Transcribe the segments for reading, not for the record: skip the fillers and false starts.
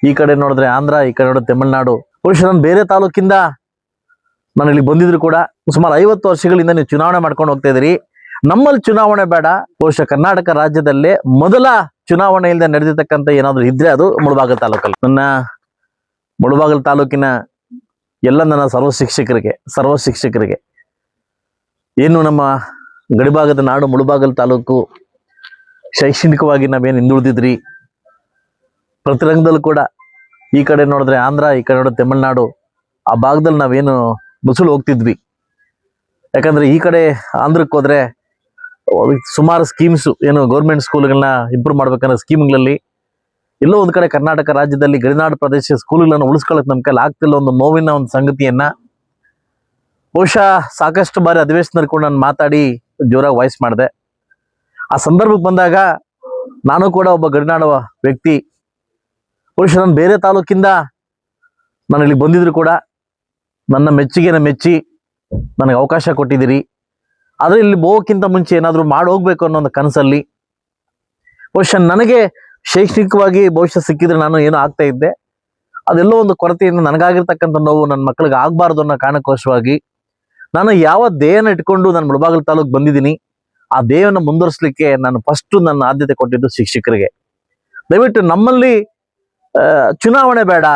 ಈ ಕಡೆ ನೋಡಿದ್ರೆ ಆಂಧ್ರ, ಈ ಕಡೆ ನೋಡಿದ್ರೆ ತಮಿಳುನಾಡು. ಬಹುಶಃ ನಾನು ಬೇರೆ ತಾಲೂಕಿಂದ ನಾನು ಇಲ್ಲಿ ಬಂದಿದ್ರು ಕೂಡ ಸುಮಾರು 50 ವರ್ಷಗಳಿಂದ ನೀವು ಚುನಾವಣೆ ಮಾಡ್ಕೊಂಡು ಹೋಗ್ತಾ ಇದ್ದೀರಿ. ನಮ್ಮಲ್ಲಿ ಚುನಾವಣೆ ಬೇಡ. ಬಹುಶಃ ಕರ್ನಾಟಕ ರಾಜ್ಯದಲ್ಲೇ ಮೊದಲ ಚುನಾವಣೆಯಿಂದ ನಡೆದಿರ್ತಕ್ಕಂಥ ಏನಾದ್ರು ಇದ್ರೆ ಅದು ಮುಳಬಾಗಿಲು ತಾಲೂಕಲ್ಲಿ. ನನ್ನ ಮುಳಬಾಗಿಲು ತಾಲೂಕಿನ ಎಲ್ಲ ನನ್ನ ಸರ್ವ ಶಿಕ್ಷಕರಿಗೆ ಏನು ನಮ್ಮ ಗಡಿಭಾಗದ ನಾಡು ಮುಳಬಾಗಿಲು ತಾಲೂಕು ಶೈಕ್ಷಣಿಕವಾಗಿ ನಾವೇನು ಹಿಂದುಳಿದಿದ್ರಿ, ಪ್ರತಿರಂಗದಲ್ಲೂ ಕೂಡ ಈ ಕಡೆ ನೋಡಿದ್ರೆ ಆಂಧ್ರ, ಈ ಕಡೆ ನೋಡಿದ್ರೆ ತಮಿಳುನಾಡು, ಆ ಭಾಗದಲ್ಲಿ ನಾವೇನು ಬಸಳು ಹೋಗ್ತಿದ್ವಿ. ಯಾಕಂದ್ರೆ ಈ ಕಡೆ ಆಂಧ್ರಕ್ಕೆ ಹೋದ್ರೆ ಸುಮಾರು ಸ್ಕೀಮ್ಸು ಏನು ಗೌರ್ಮೆಂಟ್ ಸ್ಕೂಲ್ಗಳನ್ನ ಇಂಪ್ರೂವ್ ಮಾಡ್ಬೇಕನ್ನೋ ಸ್ಕೀಮ್ಗಳಲ್ಲಿ ಎಲ್ಲೋ ಒಂದು ಕಡೆ ಕರ್ನಾಟಕ ರಾಜ್ಯದಲ್ಲಿ ಗಡಿನಾಡು ಪ್ರದೇಶ ಸ್ಕೂಲ್ಗಳನ್ನು ಉಳಿಸ್ಕೊಳ್ಳೋಕೆ ನಮ್ಮ ಕೈಲಿ ಆಗ್ತಿಲ್ಲ ಒಂದು ನೋವಿನ ಒಂದು ಸಂಗತಿಯನ್ನ ಬಹುಶಃ ಸಾಕಷ್ಟು ಬಾರಿ ಅಧಿವೇಶನದಲ್ಲಿ ಕೂಡ ನಾನು ಮಾತಾಡಿ ಜೋರಾಗಿ ವಾಯ್ಸ್ ಮಾಡಿದೆ. ಆ ಸಂದರ್ಭಕ್ಕೆ ಬಂದಾಗ ನಾನು ಕೂಡ ಒಬ್ಬ ಗಡಿನಾಡುವ ವ್ಯಕ್ತಿ. ಬಹುಶಃ ನಾನು ಬೇರೆ ತಾಲೂಕಿಂದ ನಾನು ಇಲ್ಲಿ ಬಂದಿದ್ರು ಕೂಡ ನನ್ನ ಮೆಚ್ಚಿ ನನಗೆ ಅವಕಾಶ ಕೊಟ್ಟಿದ್ದೀರಿ. ಆದರೆ ಇಲ್ಲಿ ಹೋಗೋಕ್ಕಿಂತ ಮುಂಚೆ ಏನಾದರೂ ಮಾಡಿ ಹೋಗ್ಬೇಕು ಅನ್ನೋ ಒಂದು ಕನಸಲ್ಲಿ ಬಹುಶಃ ನನಗೆ ಶೈಕ್ಷಣಿಕವಾಗಿ ಭವಿಷ್ಯ ಸಿಕ್ಕಿದ್ರೆ ನಾನು ಏನೋ ಆಗ್ತಾ ಇದ್ದೆ. ಅದೆಲ್ಲೋ ಒಂದು ಕೊರತೆಯಿಂದ ನನಗಾಗಿರ್ತಕ್ಕಂಥ ನೋವು ನನ್ನ ಮಕ್ಕಳಿಗೆ ಆಗಬಾರ್ದು ಅನ್ನೋ ಕಾರಣಕ್ಕೋಸ್ಕರವಾಗಿ ನಾನು ಯಾವ ಧ್ಯೇಯನ ಇಟ್ಕೊಂಡು ನಾನು ಮುಳಬಾಗಿಲು ತಾಲೂಕು ಬಂದಿದ್ದೀನಿ ಆ ಧ್ಯೇಯವನ್ನು ಮುಂದುವರಿಸಲಿಕ್ಕೆ ನಾನು ಫಸ್ಟು ನನ್ನ ಆದ್ಯತೆ ಕೊಟ್ಟಿದ್ದು ಶಿಕ್ಷಕರಿಗೆ. ದಯವಿಟ್ಟು ನಮ್ಮಲ್ಲಿ ಚುನಾವಣೆ ಬೇಡ.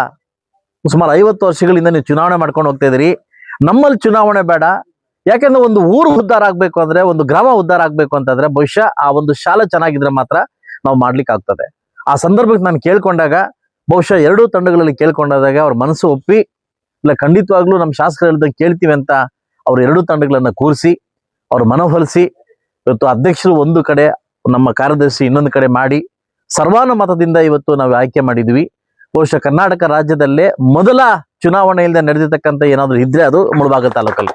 ಸುಮಾರು 50 ವರ್ಷಗಳಿಂದ ನೀವು ಚುನಾವಣೆ ಮಾಡ್ಕೊಂಡು ಹೋಗ್ತಾ ಇದ್ದೀರಿ. ನಮ್ಮಲ್ಲಿ ಚುನಾವಣೆ ಬೇಡ. ಯಾಕೆಂದ್ರೆ ಒಂದು ಊರು ಉದ್ಧಾರ ಆಗ್ಬೇಕು ಅಂದ್ರೆ, ಒಂದು ಗ್ರಾಮ ಉದ್ಧಾರ ಆಗ್ಬೇಕು ಅಂತಂದ್ರೆ ಬಹುಶಃ ಆ ಒಂದು ಶಾಲೆ ಚೆನ್ನಾಗಿದ್ರೆ ಮಾತ್ರ ನಾವು ಮಾಡ್ಲಿಕ್ಕೆ ಆಗ್ತದೆ. ಆ ಸಂದರ್ಭಕ್ಕೆ ನಾನು ಕೇಳ್ಕೊಂಡಾಗ ಬಹುಶಃ 2 ತಂಡಗಳಲ್ಲಿ ಕೇಳ್ಕೊಂಡಾಗ ಅವ್ರ ಮನಸ್ಸು ಒಪ್ಪಿ ಇಲ್ಲ ಖಂಡಿತವಾಗ್ಲೂ ನಮ್ಮ ಶಾಸಕರು ಹೇಳ್ದಂಗೆ ಕೇಳ್ತೀವಿ ಅಂತ ಅವ್ರ 2 ತಂಡಗಳನ್ನ ಕೂರಿಸಿ ಅವ್ರ ಮನವೊಲಿಸಿ ಇವತ್ತು ಅಧ್ಯಕ್ಷರು ಒಂದು ಕಡೆ, ನಮ್ಮ ಕಾರ್ಯದರ್ಶಿ ಇನ್ನೊಂದು ಕಡೆ ಮಾಡಿ ಸರ್ವಾನುಮತದಿಂದ ಇವತ್ತು ನಾವು ಆಯ್ಕೆ ಮಾಡಿದ್ವಿ. ಬಹುಶಃ ಕರ್ನಾಟಕ ರಾಜ್ಯದಲ್ಲೇ ಮೊದಲ ಚುನಾವಣೆಯಿಂದ ನಡೆದಿರ್ತಕ್ಕಂಥ ಏನಾದ್ರು ಇದ್ರೆ ಅದು ಮುಳಬಾಗಿಲು ತಾಲೂಕಲ್ಲಿ.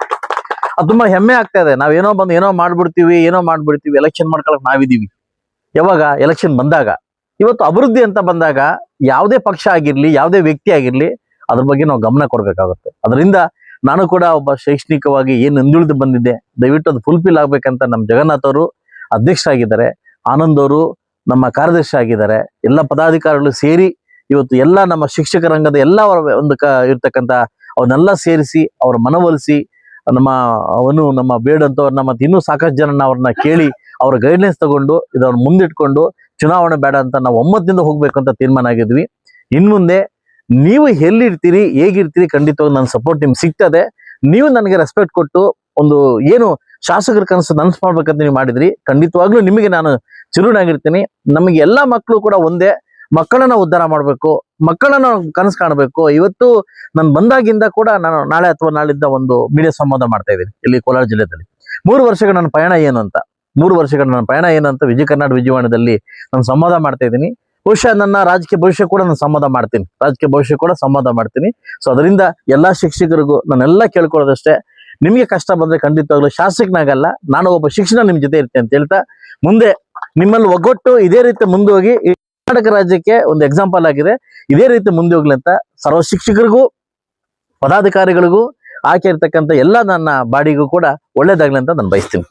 ಅದು ತುಂಬಾ ಹೆಮ್ಮೆ ಆಗ್ತಾ ಇದೆ. ನಾವೇನೋ ಬಂದು ಏನೋ ಮಾಡ್ಬಿಡ್ತೀವಿ ಎಲೆಕ್ಷನ್ ಮಾಡ್ಕೊಳಕ್ ನಾವಿದೀವಿ. ಯಾವಾಗ ಎಲೆಕ್ಷನ್ ಬಂದಾಗ, ಇವತ್ತು ಅಭಿವೃದ್ಧಿ ಅಂತ ಬಂದಾಗ ಯಾವುದೇ ಪಕ್ಷ ಆಗಿರ್ಲಿ, ಯಾವುದೇ ವ್ಯಕ್ತಿ ಆಗಿರ್ಲಿ, ಅದ್ರ ಬಗ್ಗೆ ನಾವು ಗಮನ ಕೊಡ್ಬೇಕಾಗುತ್ತೆ. ಅದರಿಂದ ನಾನು ಕೂಡ ಒಬ್ಬ ಶೈಕ್ಷಣಿಕವಾಗಿ ಏನು ಹಿಂದುಳಿದು ಬಂದಿದ್ದೆ, ದಯವಿಟ್ಟು ಅದು ಫುಲ್ಫಿಲ್ ಆಗ್ಬೇಕಂತ ನಮ್ಮ ಜಗನ್ನಾಥ್ ಅವರು ಅಧ್ಯಕ್ಷರಾಗಿದ್ದಾರೆ, ಆನಂದ್ ಅವರು ನಮ್ಮ ಕಾರ್ಯದರ್ಶಿ ಆಗಿದ್ದಾರೆ, ಎಲ್ಲ ಪದಾಧಿಕಾರಿಗಳು ಸೇರಿ ಇವತ್ತು ಎಲ್ಲ ನಮ್ಮ ಶಿಕ್ಷಕ ರಂಗದ ಎಲ್ಲ ಒಂದು ಇರ್ತಕ್ಕಂಥ ಅವನ್ನೆಲ್ಲ ಸೇರಿಸಿ ಅವ್ರ ಮನವೊಲಿಸಿ ನಮ್ಮ ಬೇಡಂತವ್ರನ್ನ ಮತ್ತೆ ಇನ್ನೂ ಸಾಕಷ್ಟು ಜನ ಅವ್ರನ್ನ ಕೇಳಿ ಅವ್ರ ಗೈಡ್ಲೈನ್ಸ್ ತಗೊಂಡು ಇದನ್ನ ಮುಂದಿಟ್ಕೊಂಡು ಚುನಾವಣೆ ಬೇಡ ಅಂತ ನಾವು ಒಮ್ಮತದಿಂದ ಹೋಗ್ಬೇಕು ಅಂತ ತೀರ್ಮಾನ ಆಗಿದ್ವಿ. ಇನ್ಮುಂದೆ ನೀವು ಎಲ್ಲಿರ್ತೀರಿ, ಹೇಗಿರ್ತೀರಿ, ಖಂಡಿತವಾಗಿ ನನ್ನ ಸಪೋರ್ಟ್ ನಿಮ್ಗೆ ಸಿಗ್ತದೆ. ನೀವು ನನಗೆ ರೆಸ್ಪೆಕ್ಟ್ ಕೊಟ್ಟು ಒಂದು ಏನು ಶಾಸಕರ ಕನಸು ನನಸು ಮಾಡ್ಬೇಕಂತ ನೀವು ಮಾಡಿದ್ರಿ, ಖಂಡಿತವಾಗ್ಲೂ ನಿಮಗೆ ನಾನು ಚಿರುನಾಗಿರ್ತೀನಿ. ನಮಗೆ ಎಲ್ಲ ಮಕ್ಕಳು ಕೂಡ ಒಂದೇ, ಮಕ್ಕಳನ್ನ ಉದ್ಧಾರ ಮಾಡಬೇಕು, ಮಕ್ಕಳನ್ನ ಕನಸು ಕಾಣಬೇಕು. ಇವತ್ತು ನಾನು ಬಂದಾಗಿಂದ ಕೂಡ ನಾನು ನಾಳೆ ಅಥವಾ ನಾಳಿದ್ದ ಒಂದು ಮೀಡಿಯಾ ಸಂವಾದ ಮಾಡ್ತಾ ಇದ್ದೀನಿ ಇಲ್ಲಿ ಕೋಲಾರ ಜಿಲ್ಲೆಯಲ್ಲಿ. 3 ವರ್ಷಗಳ ನನ್ನ ಪಯಣ ಏನು ಅಂತ ವಿಜಯ ಕರ್ನಾಟಕ ವಿಜಯವಾಣದಲ್ಲಿ ನಾನು ಸಂವಾದ ಮಾಡ್ತಾ ಇದ್ದೀನಿ. ಬಹುಶಃ ನನ್ನ ರಾಜಕೀಯ ಭವಿಷ್ಯ ಕೂಡ ನಾನು ಸಂವಾದ ಮಾಡ್ತೀನಿ. ಸೊ ಅದರಿಂದ ಎಲ್ಲಾ ಶಿಕ್ಷಕರಿಗೂ ನಾನೆಲ್ಲ ಕೇಳ್ಕೊಳ್ಳೋದಷ್ಟೇ, ನಿಮಗೆ ಕಷ್ಟ ಬಂದ್ರೆ ಖಂಡಿತವಾಗ್ಲೂ ಶಾಸಕನಾಗಲ್ಲ, ನಾನು ಒಬ್ಬ ಶಿಕ್ಷಣ ನಿಮ್ ಜೊತೆ ಇರ್ತೇನೆ ಅಂತ ಹೇಳ್ತಾ ಮುಂದೆ ನಿಮ್ಮಲ್ಲಿ ಒಗ್ಗಟ್ಟು ಇದೇ ರೀತಿ ಮುಂದೆ ಹೋಗಿ ಕರ್ನಾಟಕ ರಾಜ್ಯಕ್ಕೆ ಒಂದು ಎಕ್ಸಾಂಪಲ್ ಆಗಿದೆ. ಇದೇ ರೀತಿ ಮುಂದೆ ಹೋಗ್ಲಿ ಅಂತ ಸರ್ವ ಶಿಕ್ಷಕರಿಗೂ ಪದಾಧಿಕಾರಿಗಳಿಗೂ ಆಯ್ಕೆ ಇರ್ತಕ್ಕಂಥ ಎಲ್ಲ ನನ್ನ ಬಾಡಿಗೂ ಕೂಡ ಒಳ್ಳೇದಾಗ್ಲಿ ಅಂತ ನಾನು ಬಯಸ್ತೀನಿ.